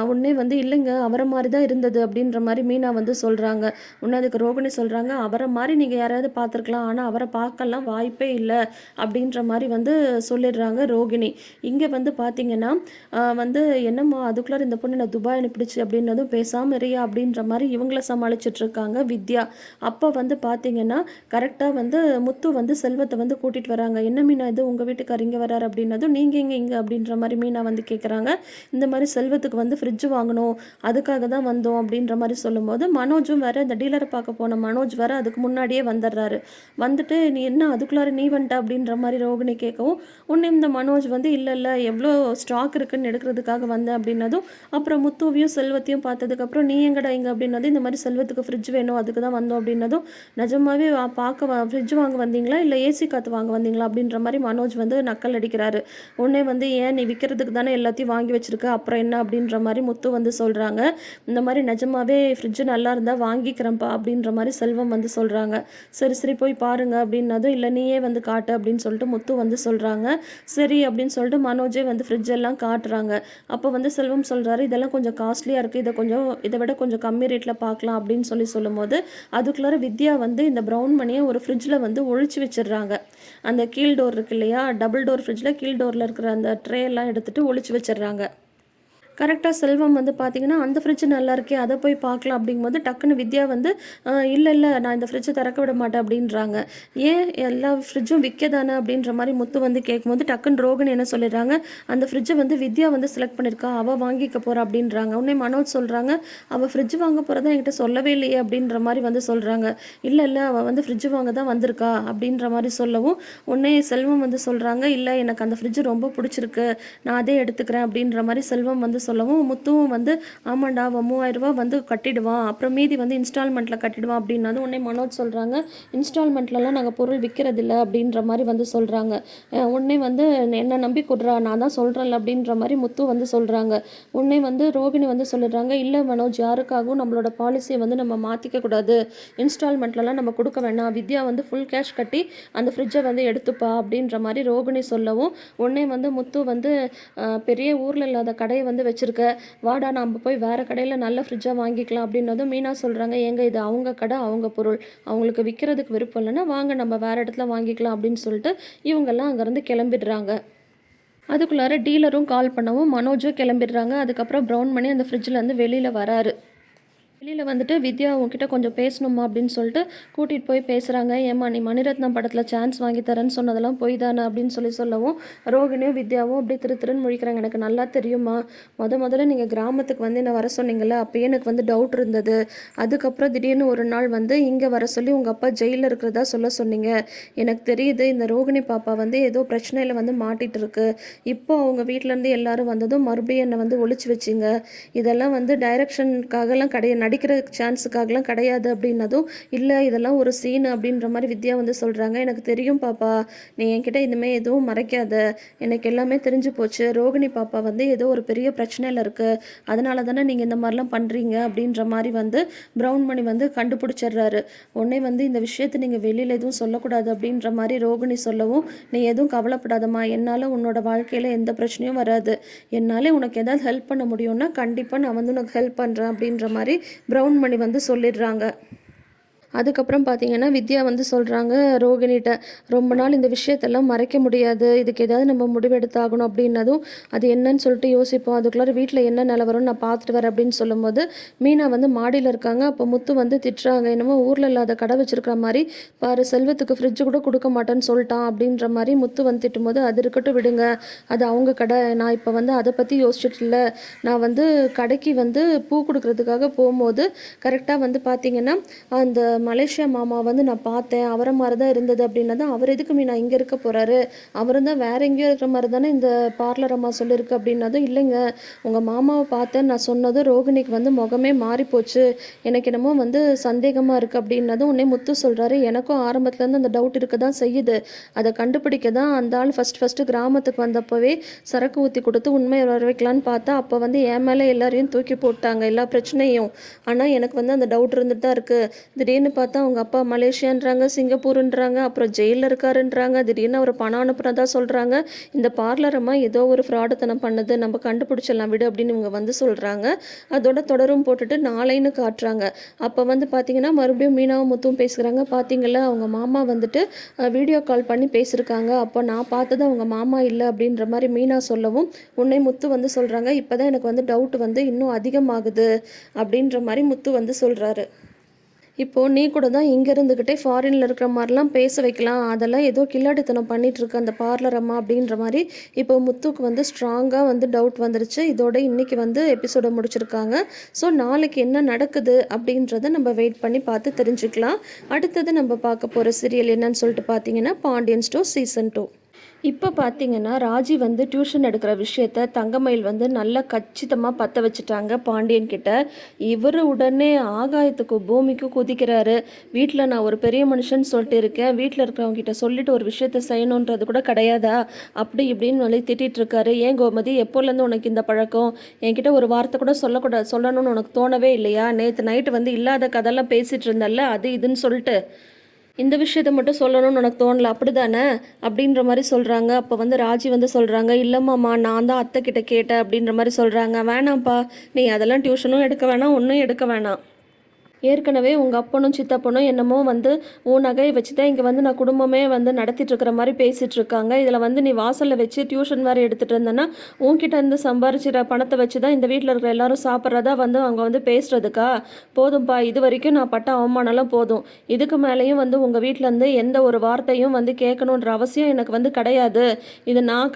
உடனே வந்து இல்லைங்க அவரை மாதிரி தான் இருந்தது அப்படின்ற மாதிரி மீனா வந்து சொல்கிறாங்க. உடனே அதுக்கு ரோகிணி சொல்கிறாங்க அவரை மாதிரி நீங்கள் யாராவது பார்த்துருக்கலாம் ஆனால் அவரை பார்க்கலாம் வாய்ப்பே இல்லை அப்படின்ற மாதிரி வந்து சொல்லிடுறாங்க ரோகிணி. இங்கே வந்து பார்த்தீங்கன்னா வந்து என்னம்மா அதுக்குள்ளார இந்த பொண்ணு நான் துபாய் அனுப்பிடுச்சு அப்படின்னதும் பேசாமல் இறையா அப்படின்ற மாதிரி இவங்கள சமாளிச்சிட்ருக்காங்க வித்யா. அப்போ வந்து பார்த்தீங்கன்னா கரெக்டாக வந்து முத்து வந்து செல்வத்தை வந்து கூட்டிகிட்டு வராங்க. என்ன மீனா இது உங்கள் வீட்டுக்கார் இங்கே வராரு அப்படின்னதும் நீங்கள் இங்கே அப்படின்ற மாதிரி மீனா வந்து கேட்குறாங்க. இந்த மாதிரி செல்வத்துக்கு வந்து ஃப்ரிட்ஜ் வாங்கணும் அதுக்காக தான் வந்தோம் அப்படின்ற மாதிரி சொல்லும்போது மனோஜும் வேற இந்த டீலரை பார்க்க போன மனோஜ் வேற அதுக்கு முன்னாடியே வந்துடுறாரு. வந்துட்டு நீ என்ன அதுக்குள்ளார நீ வந்துட்ட அப்படின்ற மாதிரி ரோகிணி கேட்கவும் உன்னை இந்த மனோஜ் வந்து இல்லை எவ்வளோ ஸ்டாக் இருக்குன்னு எடுக்கிறதுக்காக வந்தேன் அப்படின்னதும் அப்புறம் முத்துவையும் செல்வத்தையும் பார்த்ததுக்கப்புறம் நீ எங்கடா இங்கே அப்படின்னது இந்த மாதிரி செல்வத்துக்கு ஃப்ரிட்ஜ் வேணும் அதுக்கு தான் வந்தோம் அப்படின்னதும் நிஜமாவே பார்க்க ஃப்ரிட்ஜ் வாங்க வந்தீங்களா இல்லை ஏசி காற்று வாங்க வந்தீங்களா அப்படின்ற மாதிரி மனோஜ் வந்து நக்கல் அடிக்கிறாரு. உடனே வந்து ஏன் நீ விற்கிறதுக்கு தானே எல்லாத்தையும் வாங்கி வச்சிருக்க அப்புறம் என்ன அப்படின்ற மாதிரி முத்து வந்து சொல்கிறாங்க. இந்த மாதிரி நிஜமாவே ஃப்ரிட்ஜ் நல்லா இருந்தால் வாங்கிக்கிறேன்ப்பா அப்படின்ற மாதிரி செல்வம் வந்து சொல்கிறாங்க. சரி போய் பாருங்க அப்படின்னதும் இல்லை நீயே வந்து காட்டு அப்படின்னு சொல்லிட்டு முத்து வந்து சொல்கிறாங்க. சரி அப்படின்னு சொல்லிட்டு மனோஜே வந்து ஃப்ரிட்ஜெல்லாம் காட்டுறாங்க. அப்போ வந்து செல்வம் சொல்கிறாரு, இதெல்லாம் கொஞ்சம் காஸ்ட்லியாக இருக்குது, இதை விட கொஞ்சம் கம்மி ரேட்டில் பார்க்கலாம் அப்படின்னு சொல்லும்போது அதுக்குள்ளார வித்யா வந்து இந்த ப்ரௌன் மணியை ஒரு ஃப்ரிட்ஜில் வந்து ஒழிச்சு வச்சிடுறாங்க. அந்த கீழ் டோர் இருக்கு இல்லையா, டபுள் டோர் ஃப்ரிட்ஜில் கீழ் டோரில் இருக்கிற அந்த ட்ரே எல்லாம் எடுத்துகிட்டு ஒழிச்சு வச்சிடுறாங்க. கரெக்டாக செல்வம் வந்து பார்த்தீங்கன்னா, அந்த ஃப்ரிட்ஜ் நல்லா இருக்கே, அதை போய் பார்க்கலாம் அப்படிங்கும்போது டக்குன்னு வித்யா வந்து இல்லை இல்லை நான் இந்த ஃப்ரிட்ஜை திறக்க விட மாட்டேன் அப்படின்றாங்க. ஏன் எல்லா ஃப்ரிட்ஜும் விற்க தானே அப்படின்ற மாதிரி முத்து வந்து கேட்கும்போது டக்குன்னு ரோகிணி என்ன சொல்லிடுறாங்க, அந்த ஃப்ரிட்ஜை வந்து வித்யா வந்து செலக்ட் பண்ணியிருக்கா, அவள் வாங்கிக்க போகிறா அப்படின்றாங்க. உடனே மனோஜ் சொல்கிறாங்க, அவள் ஃப்ரிட்ஜ் வாங்க போகிறதா என்கிட்ட சொல்லவே இல்லையே அப்படின்ற மாதிரி வந்து சொல்கிறாங்க. இல்லை இல்லை அவள் வந்து ஃப்ரிட்ஜ் வாங்க தான் வந்திருக்கா அப்படின்ற மாதிரி சொல்லவும் உடனே செல்வம் வந்து சொல்கிறாங்க, இல்லை எனக்கு அந்த ஃப்ரிட்ஜ் ரொம்ப பிடிச்சிருக்கு, நான் அதே எடுத்துக்கிறேன் அப்படின்ற மாதிரி செல்வம் வந்து சொல்லவும் முத்துவும் வந்து ஆமாண்டா அவன் 3000 ரூபா வந்து கட்டிடுவான், அப்புறம் மீதி வந்து இன்ஸ்டால்மெண்ட்டில் கட்டிடுவான் அப்படின்னாது உடனே மனோஜ் சொல்கிறாங்க, இன்ஸ்டால்மெண்ட்லலாம் நாங்கள் பொருள் விற்கிறதில்ல அப்படின்ற மாதிரி வந்து சொல்கிறாங்க. உடனே வந்து என்ன நம்பி கொடுறா, நான் தான் சொல்கிறேன்ல அப்படின்ற மாதிரி முத்து வந்து சொல்கிறாங்க. உடனே வந்து ரோகிணி வந்து சொல்லிடுறாங்க, இல்லை மனோஜ் யாருக்காகவும் நம்மளோட பாலிசியை வந்து நம்ம மாற்றிக்க கூடாது, இன்ஸ்டால்மெண்ட்லலாம் நம்ம கொடுக்க வேண்டாம், வித்யா வந்து ஃபுல் கேஷ் கட்டி அந்த ஃப்ரிட்ஜை வந்து எடுத்துப்பா அப்படின்ற மாதிரி ரோகிணி சொல்லவும் உடனே வந்து முத்து வந்து பெரிய ஊரில் இல்லாத கடையை வந்து வச்சுருக்க, வாடா நம்ம போய் வேறு கடையில் நல்ல ஃப்ரிட்ஜாக வாங்கிக்கலாம் அப்படின்னதும் மீனா சொல்கிறாங்க, ஏங்க இது அவங்க கடை அவங்க பொருள், அவங்களுக்கு விற்கிறதுக்கு விருப்பம் இல்லைன்னா வாங்க நம்ம வேறு இடத்துல வாங்கிக்கலாம் அப்படின்னு சொல்லிட்டு இவங்கெல்லாம் அங்கேருந்து கிளம்பிடுறாங்க. அதுக்குள்ளார டீலரும் கால் பண்ணவும் மனோஜும் கிளம்பிடுறாங்க. அதுக்கப்புறம் ப்ரௌன் மணி அந்த ஃப்ரிட்ஜிலேருந்து வெளியில் வராரு. வெளியில் வந்துட்டு வித்யா உங்ககிட்ட கொஞ்சம் பேசணுமா அப்படின்னு சொல்லிட்டு கூட்டிகிட்டு போய் பேசுகிறாங்க. ஏம்மா நீ மணிரத்னம் படத்தில் சான்ஸ் வாங்கி தரேன்னு சொன்னதெல்லாம் போய் தானே அப்படின்னு சொல்லவும் ரோகிணியும் வித்யாவும் அப்படியே திருன்னு முழிக்கிறாங்க. எனக்கு நல்லா தெரியுமா, முதல்ல நீங்கள் கிராமத்துக்கு வந்து என்ன வர சொன்னீங்கல்ல, அப்போயே எனக்கு வந்து டவுட் இருந்தது, அதுக்கப்புறம் திடீர்னு ஒரு நாள் வந்து இங்கே வர சொல்லி உங்கள் அப்பா ஜெயிலில் இருக்கிறதா சொன்னீங்க, எனக்கு தெரியுது இந்த ரோகிணி பாப்பா வந்து ஏதோ பிரச்சனையில் வந்து மாட்டிகிட்டு இருக்கு, இப்போ அவங்க வீட்டிலேருந்து எல்லாரும் வந்ததும் மறுபடியும் என்னை வந்து ஒழிச்சு வச்சிங்க, இதெல்லாம் வந்து டைரக்ஷனுக்காகலாம் கிடையாது, நடிக்கிற சான்ஸுக்காகலாம் கிடையாது அப்படின்னதும் இல்லை இதெல்லாம் ஒரு சீன் அப்படின்ற மாதிரி வித்யா வந்து சொல்கிறாங்க. எனக்கு தெரியும் பாப்பா, நீ என்கிட்ட இனிமேல் எதுவும் மறைக்காத, எனக்கு எல்லாமே தெரிஞ்சு போச்சு, ரோகிணி பாப்பா வந்து ஏதோ ஒரு பெரிய பிரச்சனையில் இருக்குது, அதனால தானே நீங்கள் இந்த மாதிரிலாம் பண்ணுறீங்க அப்படின்ற மாதிரி வந்து ப்ரௌன் மணி வந்து கண்டுபிடிச்சிடுறாரு. உடனே வந்து இந்த விஷயத்தை நீங்கள் வெளியில் எதுவும் சொல்லக்கூடாது அப்படின்ற மாதிரி ரோகிணி சொல்லவும் நீ எதுவும் கவலைப்படாதம்மா, என்னால் உன்னோட வாழ்க்கையில் எந்த பிரச்சனையும் வராது, என்னால் உனக்கு ஏதாவது ஹெல்ப் பண்ண முடியும்னா கண்டிப்பாக நான் வந்து உனக்கு ஹெல்ப் பண்ணுறேன் அப்படின்ற மாதிரி ப்ரௌன் மணி வந்து சொல்லிடுறாங்க. அதுக்கப்புறம் பார்த்தீங்கன்னா வித்யா வந்து சொல்கிறாங்க ரோகிணிகிட்ட, ரொம்ப நாள் இந்த விஷயத்தெல்லாம் மறைக்க முடியாது, இதுக்கு ஏதாவது நம்ம முடிவெடுத்தாகணும் அப்படின்னதும் அது என்னன்னு சொல்லிட்டு யோசிப்போம், அதுக்குள்ளார வீட்டில் என்ன நிலவரம்னு நான் பார்த்துட்டு வரேன் அப்படின்னு சொல்லும்போது மீனா வந்து மாடியில் இருக்காங்க. அப்போ முத்து வந்து திட்டுறாங்க, என்னமோ ஊரில் இல்லாத கடை வச்சுருக்கிற மாதிரி பாரு, செல்வத்துக்கு ஃப்ரிட்ஜு கூட கொடுக்க மாட்டேன்னு சொல்லிட்டான் அப்படின்ற மாதிரி முத்து வந்து திட்டும்போது அது இருக்கட்டும் விடுங்க, அது அவங்க கடை, நான் இப்போ வந்து அதை பற்றி யோசிச்சுட்டு இல்லை, நான் வந்து கடைக்கு வந்து பூ கொடுக்குறதுக்காக போகும்போது கரெக்டாக வந்து பார்த்திங்கன்னா அந்த மலேசியா மாமா வந்து நான் பார்த்தேன், அவரை மாதிரி தான் இருந்தது அப்படின்னா தான் அவர் எதுக்கு மீனா இங்கே இருக்க போகிறாரு, அவரும் தான் வேற எங்கேயோ இருக்கிற மாதிரி தானே இந்த பார்லர் அம்மா சொல்லியிருக்கு அப்படின்னதும் இல்லைங்க, உங்கள் மாமாவை பார்த்தேன்னு நான் சொன்னதும் ரோகிணிக்கு வந்து முகமே மாறிப்போச்சு, எனக்கு என்னமோ வந்து சந்தேகமாக இருக்குது அப்படின்னதும் உடனே முத்து சொல்கிறாரு, எனக்கும் ஆரம்பத்துலேருந்து அந்த டவுட் இருக்க தான் செய்யுது, அதை கண்டுபிடிக்க தான் அந்த ஆள் ஃபஸ்ட்டு கிராமத்துக்கு வந்தப்போவே சரக்கு ஊற்றி கொடுத்து உண்மையை வர வைக்கலான்னு பார்த்தா அப்போ வந்து என் மேலே எல்லாரையும் தூக்கி போட்டாங்க எல்லா பிரச்சனையும், ஆனால் எனக்கு வந்து அந்த டவுட் இருந்துட்டு தான் இருக்குது, திடீர்னு பார்த்தா அவங்க அப்பா மலேசியான்றாங்க, சிங்கப்பூருன்றாங்க, அப்புறம் ஜெயிலில் இருக்காருன்றாங்க, திடீர்னு அவர் பணம் அனுப்புனதா சொல்கிறாங்க, இந்த பார்லர் அம்மா ஏதோ ஒரு ஃப்ராடுத்தனம் பண்ணுது, நம்ம கண்டுபிடிச்சிடலாம் விடு அப்படின்னு இவங்க வந்து சொல்கிறாங்க. அதோட தொடரும் போட்டுட்டு நாளைன்னு காட்டுறாங்க. அப்போ வந்து பார்த்திங்கன்னா மறுபடியும் மீனாவும் முத்துவும் பேசுகிறாங்க. பார்த்திங்களா அவங்க மாமா வந்துட்டு வீடியோ கால் பண்ணி பேசியிருக்காங்க, அப்போ நான் பார்த்தது அவங்க மாமா இல்லை அப்படின்ற மாதிரி மீனா சொல்லவும் உன்னை முத்து வந்து சொல்கிறாங்க, இப்போ தான் எனக்கு வந்து டவுட் வந்து இன்னும் அதிகமாகுது அப்படின்ற மாதிரி முத்து வந்து சொல்கிறாரு. இப்போது நீ கூட தான் இங்கே இருந்துக்கிட்டே ஃபாரினில் இருக்கிற மாதிரிலாம் பேச வைக்கலாம், அதெல்லாம் ஏதோ கில்லாடித்தனம் பண்ணிகிட்ருக்கு அந்த பார்லர் அம்மா அப்படின்ற மாதிரி இப்போ முத்துக்கு வந்து ஸ்ட்ராங்காக வந்து டவுட் வந்துருச்சு. இதோட இன்றைக்கி வந்து எபிசோடை முடிச்சிருக்காங்க. ஸோ நாளைக்கு என்ன நடக்குது அப்படின்றத நம்ம வெயிட் பண்ணி பார்த்து தெரிஞ்சுக்கலாம். அடுத்தது நம்ம பார்க்க போகிற சீரியல் என்னன்னு சொல்லிட்டு பார்த்தீங்கன்னா பாண்டியன் ஸ்டோர்ஸ் சீசன் 2. இப்போ பார்த்தீங்கன்னா ராஜி வந்து டியூஷன் எடுக்கிற விஷயத்த தங்கமயில் வந்து நல்லா கச்சிதமாக பற்ற வச்சுட்டாங்க பாண்டியன் கிட்ட. இவர் உடனே ஆகாயத்துக்கும் பூமிக்கும் குதிக்கிறாரு. வீட்டில் நான் ஒரு பெரிய மனுஷன் சொல்லிட்டு இருக்கேன், வீட்டில் இருக்கிறவங்க கிட்ட சொல்லிட்டு ஒரு விஷயத்த செய்யணுன்றது கூட கிடையாதா அப்படி இப்படின்னு சொல்லி திட்டிகிட்டு இருக்காரு. ஏன் கோமதி, எப்போலேருந்து உனக்கு இந்த பழக்கம், என்கிட்ட ஒரு வார்த்தை கூட சொல்லணும்னு உனக்கு தோணவே இல்லையா, நேற்று நைட்டு வந்து இல்லாத கதெல்லாம் பேசிகிட்டு இருந்தல்ல அது இதுன்னு சொல்லிட்டு இந்த விஷயத்த மட்டும் சொல்லணும்னு உனக்கு தோணல அப்படிதானே அப்படின்ற மாதிரி சொல்கிறாங்க. அப்போ வந்து ராஜி வந்து சொல்கிறாங்க, இல்லைம்மாம்மா நான் தான் அத்தை கிட்ட கேட்டேன் அப்படின்ற மாதிரி சொல்கிறாங்க. வேணாம்ப்பா, நீ அதெல்லாம் டியூஷனும் எடுக்க வேணாம், ஒன்றும் எடுக்க வேணாம். ஏற்கனவே உங்கள் அப்பனும் சித்தப்பனும் என்னமோ வந்து உன் நகையை வச்சு தான் இங்கே வந்து நான் குடும்பமே வந்து நடத்திட்டு இருக்கிற மாதிரி பேசிகிட்டு இருக்காங்க. இதில் வந்து நீ வாசலில் வச்சு டியூஷன் வேறு எடுத்துகிட்டு இருந்தேன்னா உன்கிட்ட இருந்து சம்பாரிச்சிட பணத்தை வச்சு தான் இந்த வீட்டில் இருக்கிற எல்லாரும் சாப்பிட்றதா வந்து அவங்க வந்து பேசுகிறதுக்கா? போதும்ப்பா, இது வரைக்கும் நான் பட்ட அவமானம்லாம் போதும். இதுக்கு மேலேயும் வந்து உங்கள் வீட்டிலேருந்து எந்த ஒரு வார்த்தையும் வந்து கேட்கணுன்ற அவசியம் எனக்கு வந்து கிடையாது. இது நான்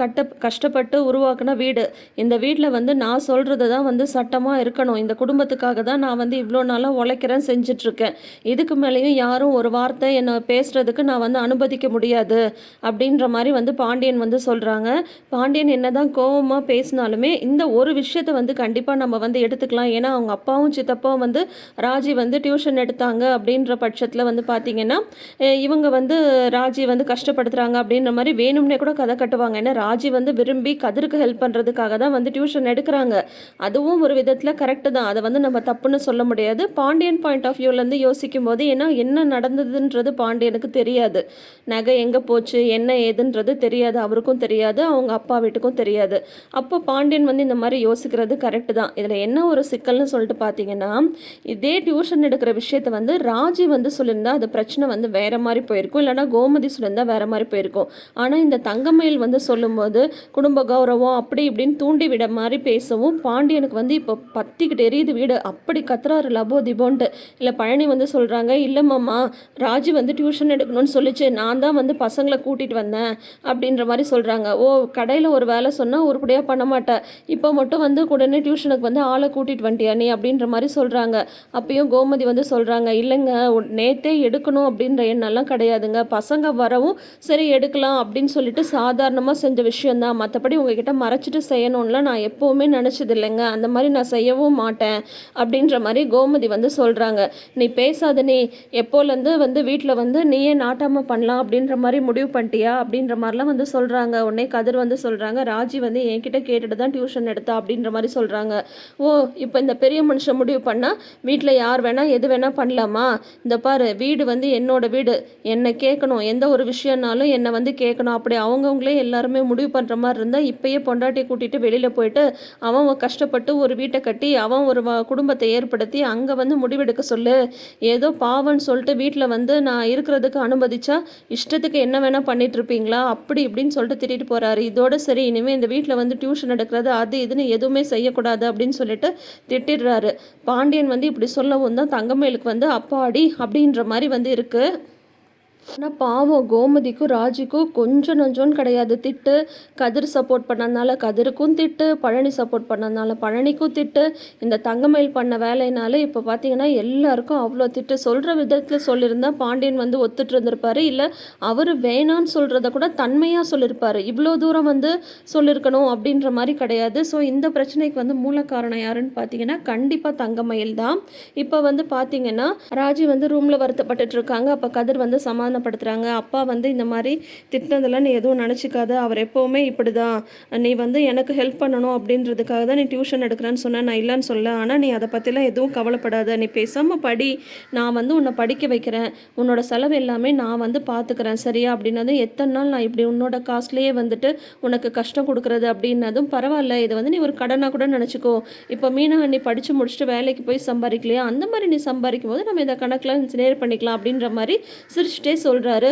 கஷ்டப்பட்டு உருவாக்குன வீடு. இந்த வீட்டில் வந்து நான் சொல்கிறது தான் வந்து சட்டமாக இருக்கணும். இந்த குடும்பத்துக்காக தான் நான் வந்து இவ்வளோ நாளாக உழைக்கிறேன், செஞ்சிட்ருக்கேன். இதுக்கு மேலேயும் யாரும் ஒரு வார்த்தை என்னை பேசுறதுக்கு நான் வந்து அனுமதிக்க முடியாது அப்படின்ற மாதிரி வந்து பாண்டியன் வந்து சொல்கிறாங்க. பாண்டியன் என்னதான் கோபமாக பேசினாலுமே இந்த ஒரு விஷயத்தை வந்து கண்டிப்பாக நம்ம வந்து எடுத்துக்கலாம். ஏன்னா அவங்க அப்பாவும் சித்தப்பாவும் வந்து ராஜி வந்து டியூஷன் எடுத்தாங்க அப்படின்ற பட்சத்தில் வந்து பார்த்திங்கன்னா இவங்க வந்து ராஜி வந்து கஷ்டப்படுத்துகிறாங்க அப்படின்ற மாதிரி வேணும்னே கூட கதை கட்டுவாங்க. ஏன்னா ராஜி வந்து விரும்பி கதிருக்கு ஹெல்ப் பண்ணுறதுக்காக தான் வந்து டியூஷன் எடுக்கிறாங்க. அதுவும் ஒரு விதத்தில் கரெக்டு தான், அதை வந்து நம்ம தப்புன்னு சொல்ல முடியாது. பாண்டியன் பாயிண்ட் ஆஃப் வியூலேருந்து யோசிக்கும் போது ஏன்னா என்ன நடந்ததுன்றது பாண்டியனுக்கு தெரியாது. நகை எங்கே போச்சு என்ன ஏதுன்றது தெரியாது, அவருக்கும் தெரியாது, அவங்க அப்பா வீட்டுக்கும் தெரியாது. அப்போ பாண்டியன் வந்து இந்த மாதிரி யோசிக்கிறது கரெக்டு தான். இதில் என்ன ஒரு சிக்கல்னு சொல்லிட்டு பார்த்தீங்கன்னா, இதே டியூஷன் எடுக்கிற விஷயத்தை வந்து ராஜி வந்து சொல்லியிருந்தா அது பிரச்சனை வந்து வேறு மாதிரி போயிருக்கும், இல்லைனா கோமதி சொல்லியிருந்தா வேறு மாதிரி போயிருக்கும். ஆனால் இந்த தங்கமயில் வந்து சொல்லும்போது குடும்ப கௌரவம் அப்படி இப்படின்னு தூண்டி விட மாதிரி பேசவும் பாண்டியனுக்கு வந்து இப்போ பத்திக்கிட்டு எரியுது வீடு. அப்படி கத்துறாரு லபோ திபோன்ட்டு. இல்லை பழனி வந்து சொல்கிறாங்க, இல்லைம்மாம்மா ராஜி வந்து டியூஷன் எடுக்கணும்னு சொல்லிச்சு, நான் தான் வந்து பசங்களை கூட்டிகிட்டு வந்தேன் அப்படின்ற மாதிரி சொல்கிறாங்க. ஓ, கடையில் ஒரு வேலை சொன்னால் உருப்படியாக பண்ண மாட்டேன், இப்போ மட்டும் வந்து உடனே டியூஷனுக்கு வந்து ஆளை கூட்டிகிட்டு வந்துட்டியா நீ அப்படின்ற மாதிரி சொல்கிறாங்க. அப்பயும் கோமதி வந்து சொல்கிறாங்க, இல்லைங்க நேற்றே எடுக்கணும் அப்படின்ற எண்ணெல்லாம் கிடையாதுங்க, பசங்க வரவும் சரி எடுக்கலாம் அப்படின்னு சொல்லிட்டு சாதாரணமாக செஞ்ச விஷயந்தான், மற்றபடி உங்ககிட்ட மறைச்சிட்டு செய்யணும்லாம் நான் எப்போவுமே நினச்சது இல்லைங்க, அந்த மாதிரி நான் செய்யவும் மாட்டேன் அப்படின்ற மாதிரி கோமதி வந்து சொல்கிறாங்க. நீ பேசாத, நீ எப்போலேருந்து வந்து வீட்டில் வந்து நீயே நாட்டாமல் பண்ணலாம் அப்படின்ற மாதிரி முடிவு பண்ணிட்டியா அப்படின்ற மாதிரிலாம் வந்து சொல்கிறாங்க. உடனே கதிர் வந்து சொல்கிறாங்க, ராஜி வந்து என்கிட்ட கேட்டுட்டு தான் டியூஷன் எடுத்தா அப்படின்ற மாதிரி சொல்கிறாங்க. ஓ, இப்போ இந்த பெரிய மனுஷன் முடிவு பண்ணால் வீட்டில் யார் வேணால் எது வேணால் பண்ணலாமா? இந்த பாரு, வீடு வந்து என்னோட வீடு, என்னை கேட்கணும், எந்த ஒரு விஷயம்னாலும் என்னை வந்து கேட்கணும். அப்படி அவங்கவுங்களே எல்லாருமே முடிவு பண்ணுற மாதிரி இருந்தால் இப்போயே பொண்டாட்டியை கூட்டிகிட்டு வெளியில் போயிட்டு அவன் கஷ்டப்பட்டு ஒரு வீட்டை கட்டி அவன் ஒரு குடும்பத்தை ஏற்படுத்தி அங்கே வந்து முடிவெடுக்க சொல்லு. ஏதோ பாவன்னு சொல்லிட்டு வீட்டில் வந்து நான் இருக்கிறதுக்கு அனுமதிச்சா இஷ்டத்துக்கு என்ன வேணால் பண்ணிட்டு இருப்பீங்களா அப்படி இப்படின்னு சொல்லிட்டு திட்டிட்டு போகிறாரு. இதோட சரி, இனிமேல் இந்த வீட்டில் வந்து டியூஷன் எடுக்கிறது அது இதுன்னு எதுவுமே செய்யக்கூடாது அப்படின்னு சொல்லிட்டு திட்டிடுறாரு. பாண்டியன் வந்து இப்படி சொல்லவும் தான் தங்கமேலுக்கு வந்து அப்பாடி அப்படின்ற மாதிரி வந்து இருக்குது. ஆனால் பாவம் கோமதிக்கும் ராஜிக்கும் கொஞ்சம் நஞ்சோன்னு கிடையாது திட்டு. கதிர் சப்போர்ட் பண்ணதுனால கதிருக்கும் திட்டு, பழனி சப்போர்ட் பண்ணதுனால பழனிக்கும் திட்டு, இந்த தங்கமயில் பண்ண வேலையினால இப்போ பார்த்தீங்கன்னா எல்லாருக்கும் அவ்வளோ திட்டு. சொல்கிற விதத்தில் சொல்லியிருந்தா பாண்டியன் வந்து ஒத்துட்டு இருந்திருப்பாரு, இல்லை அவர் வேணான்னு சொல்கிறத கூட தன்மையாக சொல்லியிருப்பாரு. இவ்வளோ தூரம் வந்து சொல்லியிருக்கணும் அப்படின்ற மாதிரி கிடையாது. ஸோ இந்த பிரச்சனைக்கு வந்து மூல காரணம் யாருன்னு பார்த்தீங்கன்னா கண்டிப்பாக தங்கமயில் தான். இப்போ வந்து பார்த்தீங்கன்னா ராஜி வந்து ரூமில் வருத்தப்பட்டுட்டு இருக்காங்க. அப்போ கதிர் வந்து சமாதானப்படுத்துகிறாங்க. அப்பா வந்து இந்த மாதிரி திட்டினதெல்லாம் நீ எதுவும் நினச்சிக்காத, அவர் எப்போவுமே இப்படி தான், நீ வந்து எனக்கு ஹெல்ப் பண்ணணும் அப்படின்றதுக்காக தான் நீ டியூஷன் எடுக்கிறேன்னு சொன்னேன், நான் இல்லைன்னு சொல்ல, ஆனால் நீ அதை பற்றிலாம் எதுவும் கவலைப்படாத, நீ பேசாமல் படி, நான் வந்து உன்னை படிக்க வைக்கிறேன், உன்னோட செலவு எல்லாமே நான் வந்து பார்த்துக்கிறேன் சரியா அப்படின்னதும், எத்தனை நாள் நான் இப்படி உன்னோட காசுலேயே வந்துட்டு உனக்கு கஷ்டம் கொடுக்குறது அப்படின்னதும், பரவாயில்ல இதை வந்து நீ ஒரு கடனாக கூட நினச்சிக்கோ, இப்போ மீனா நீ படித்து முடிச்சுட்டு வேலைக்கு போய் சம்பாதிக்கலையா, அந்த மாதிரி நீ சம்பாதிக்கும் போது நம்ம இதை கணக்கில் நேர் பண்ணிக்கலாம் அப்படின்ற மாதிரி சிரிச்சிட்டே சொல்கிறாரு.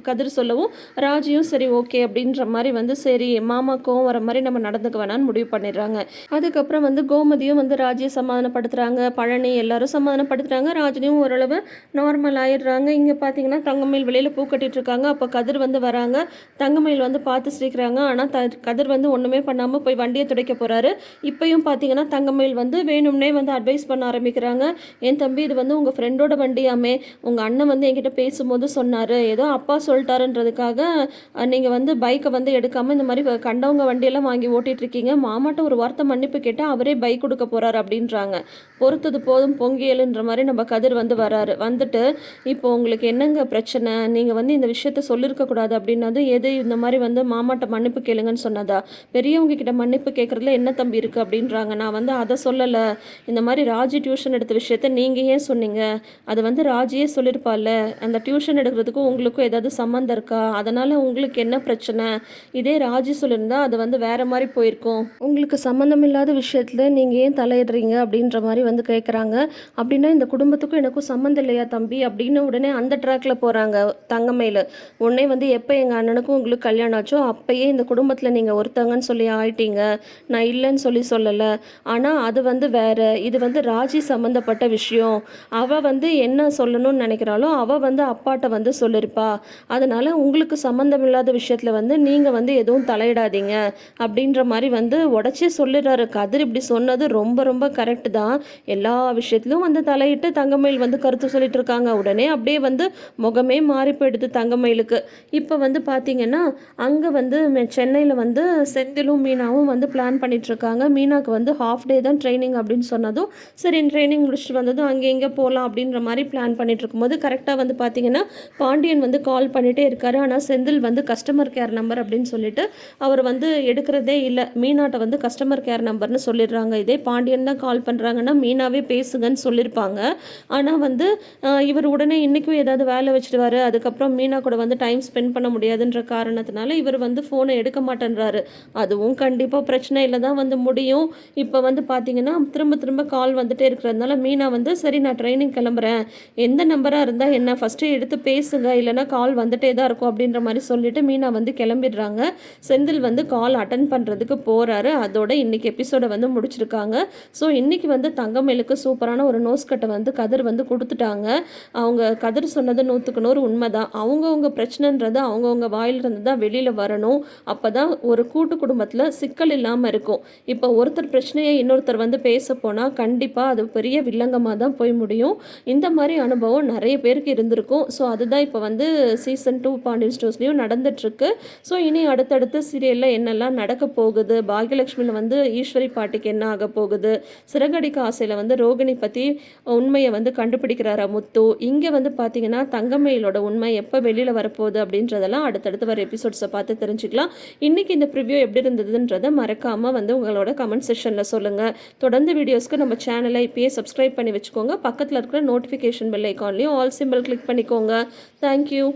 கதிர் சொல்லவும் ராஜியும் சரி ஓகே அப்படின்ற மாதிரி வந்து சரி மாமாக்கும் வர மாதிரி நம்ம நடந்துக்க வேணான்னு முடிவு பண்ணிடுறாங்க. அதுக்கப்புறம் வந்து கோமதியும் வந்து ராஜியை சமாதானப்படுத்துகிறாங்க, பழனி எல்லாரும் சமாதானப்படுத்துகிறாங்க, ராஜினியும் ஓரளவு நார்மல் ஆயிடுறாங்க. இங்கே பார்த்தீங்கன்னா தங்கமயில் வெளியில் பூ கட்டிட்டு இருக்காங்க. அப்போ கதிர் வந்து வராங்க. தங்கமயில் வந்து பார்த்து சிரிக்கிறாங்க. ஆனால் கதிர் வந்து ஒன்றுமே பண்ணாமல் போய் வண்டியை துடைக்க போகிறாரு. இப்பயும் பார்த்தீங்கன்னா தங்கமயில் வந்து வேணும்னே வந்து அட்வைஸ் பண்ண ஆரம்பிக்கிறாங்க. என் தம்பி இது வந்து உங்கள் ஃப்ரெண்டோட வண்டியாமே, உங்கள் அண்ணன் வந்து என்கிட்ட பேசும்போது சொன்னார், ஏதோ அப்பா சொல்லிட்டாருன்றதுக்காக நீங்கள் வந்து பைக்கை வந்து எடுக்காமல் இந்த மாதிரி கண்டவங்க வண்டியெல்லாம் வாங்கி ஓட்டிகிட்ருக்கீங்க, மாமாட்ட ஒரு வார்த்தை மன்னிப்பு கேட்டால் அவரே பைக் கொடுக்க போகிறாரு அப்படின்றாங்க. பொறுத்தது போதும் பொங்கியலுன்ற மாதிரி நம்ம கதிர் வந்து வராரு. வந்துட்டு இப்போ உங்களுக்கு என்னங்க பிரச்சனை, நீங்கள் வந்து இந்த விஷயத்த சொல்லியிருக்கக்கூடாது அப்படின்னது எது, இந்த மாதிரி வந்து மாமாட்ட மன்னிப்பு கேளுங்கன்னு சொன்னதா, பெரியவங்க கிட்ட மன்னிப்பு கேட்குறதுல என்ன தம்பி இருக்குது அப்படின்றாங்க. நான் வந்து அதை சொல்லலை, இந்த மாதிரி ராஜி டியூஷன் எடுத்த விஷயத்த நீங்கள் ஏன் சொன்னீங்க, அது வந்து ராஜியே சொல்லியிருப்பால, அந்த டியூஷன் நடக்கிறதுக்கும் உங்களுக்கும் ஏதாவது சம்மந்தம் இருக்கா? அதனால் உங்களுக்கு என்ன பிரச்சனை? இதே ராஜி சொல்லியிருந்தா அது வந்து வேற மாதிரி போயிருக்கும். உங்களுக்கு சம்மந்தம் இல்லாத விஷயத்தில் நீங்கள் ஏன் தலையிடுறீங்க அப்படின்ற மாதிரி வந்து கேட்குறாங்க. அப்படின்னா இந்த குடும்பத்துக்கும் எனக்கும் சம்மந்தம் இல்லையா தம்பி அப்படின்னு உடனே அந்த ட்ராக்ல போகிறாங்க தங்கமயில. உடனே வந்து எப்போ எங்கள் அண்ணனுக்கும் உங்களுக்கு கல்யாணம் ஆச்சோ அப்பயே இந்த குடும்பத்தில் நீங்கள் ஒருத்தவங்கன்னு சொல்லி ஆயிட்டீங்க. நான் இல்லைன்னு சொல்லலை. ஆனால் அது வந்து வேற. இது வந்து ராஜி சம்மந்தப்பட்ட விஷயம். அவள் வந்து என்ன சொல்லணும்னு நினைக்கிறாளோ அவள் வந்து அப்பாட்ட வந்து சொல்லியிருப்பா. அதனால் உங்களுக்கு சம்மந்தம் இல்லாத விஷயத்தில் வந்து நீங்கள் வந்து எதுவும் தலையிடாதீங்க அப்படின்ற மாதிரி வந்து உடச்சே சொல்லிடுறாரு. கதிர் இப்படி சொன்னது ரொம்ப ரொம்ப கரெக்டு தான். எல்லா விஷயத்துலையும் வந்து தலையிட்டு தங்கமயில் வந்து கருத்து சொல்லிட்டு இருக்காங்க. உடனே அப்படியே வந்து முகமே மாறி போயிடுது தங்கமயிலுக்கு. இப்போ வந்து பார்த்தீங்கன்னா அங்கே வந்து சென்னையில் வந்து செந்திலும் மீனாவும் வந்து பிளான் பண்ணிட்டு இருக்காங்க. மீனாவுக்கு வந்து ஹாஃப் டே தான் ட்ரைனிங் அப்படின்னு சொன்னதும் சரி ட்ரைனிங் முடிச்சுட்டு வந்ததும் அங்கே எங்கே போகலாம் அப்படின்ற மாதிரி பிளான் பண்ணிட்டு இருக்கும்போது கரெக்டாக வந்து பார்த்தீங்கன்னா பாண்டியன் வந்து கால் பண்ணிகிட்டே இருக்காரு. ஆனால் செந்தில் வந்து கஸ்டமர் கேர் நம்பர் அப்படின்னு சொல்லிட்டு அவர் வந்து எடுக்கிறதே இல்லை. மீனாட்ட வந்து கஸ்டமர் கேர் நம்பர்னு சொல்லிடுறாங்க. இதே பாண்டியன் தான் கால் பண்ணுறாங்கன்னா மீனாவே பேசுங்கன்னு சொல்லியிருப்பாங்க. ஆனால் வந்து இவர் உடனே இன்றைக்கும் ஏதாவது வேலை வச்சுடுவார். அதுக்கப்புறம் மீனா கூட வந்து டைம் ஸ்பெண்ட் பண்ண முடியாதுன்ற காரணத்தினால இவர் வந்து ஃபோனை எடுக்க மாட்டேன்றாரு. அதுவும் கண்டிப்பாக பிரச்சனையில் தான் வந்து முடியும். இப்போ வந்து பார்த்தீங்கன்னா திரும்ப திரும்ப கால் வந்துட்டே இருக்கிறதுனால மீனா வந்து சரி நான் ட்ரைனிங் கிளம்புறேன், எந்த நம்பராக இருந்தால் என்ன ஃபஸ்ட்டு எடுத்து பேசுங்க, இல்லைனா கால் வந்துட்டே தான் இருக்கும் அப்படின்ற மாதிரி சொல்லிட்டு மீனா வந்து கிளம்பிடுறாங்க. செந்தில் வந்து கால் அட்டன் பண்ணுறதுக்கு போகிறாரு. அதோட இன்றைக்கி எபிசோடை வந்து முடிச்சிருக்காங்க. ஸோ இன்றைக்கி வந்து தங்கமயிலுக்கு சூப்பரான ஒரு நோஸ்கட்டை வந்து கதிர் வந்து கொடுத்துட்டாங்க. அவங்க கதிர் சொன்னது 100க்கு 100 உண்மை தான். அவங்கவுங்க பிரச்சனைன்றது அவங்கவுங்க வாயிலிருந்து தான் வெளியில் வரணும். அப்போ தான் ஒரு கூட்டு குடும்பத்தில் சிக்கல் இல்லாமல் இருக்கும். இப்போ ஒருத்தர் பிரச்சனையை இன்னொருத்தர் வந்து பேச போனால் கண்டிப்பாக அது பெரிய வில்லங்கமாக தான் போய் முடியும். இந்த மாதிரி அனுபவம் நிறைய பேருக்கு இருந்திருக்கும். ஸோ அதுதான் இப்போ வந்து சீசன் 2 பாண்டியன் ஸ்டோர்ஸ்லேயும் நடந்துட்டுருக்கு. ஸோ இனி அடுத்தடுத்த சீரியலில் என்னெல்லாம் நடக்க போகுது, பாகியலட்சுமியில் வந்து ஈஸ்வரி பாட்டிக்கு என்ன ஆக போகுது, சிறகடிக்க ஆசையில் வந்து ரோகிணி பற்றி உண்மையை வந்து கண்டுபிடிக்கிறாரா முத்து, இங்கே வந்து பார்த்தீங்கன்னா தங்கமயிலோட உண்மை எப்போ வெளியில் வரப்போகுது அப்படின்றதெல்லாம் அடுத்தடுத்து வர எபிசோட்ஸை பார்த்து தெரிஞ்சுக்கலாம். இன்றைக்கி இந்த ப்ரிவ்யூ எப்படி இருந்ததுன்றதை மறக்காமல் வந்து உங்களோட கமெண்ட் செக்ஷனில் சொல்லுங்கள். தொடர்ந்து வீடியோஸ்க்கு நம்ம சேனலை இப்போயே சப்ஸ்கிரைப் பண்ணி வச்சுக்கோங்க. பக்கத்தில் இருக்கிற நோட்டிஃபிகேஷன் பெல் ஐக்கான்லேயும் ஆல் சிம்பிள் கிளிக் பண்ணிக்கோங்க. தேங்க்யூ.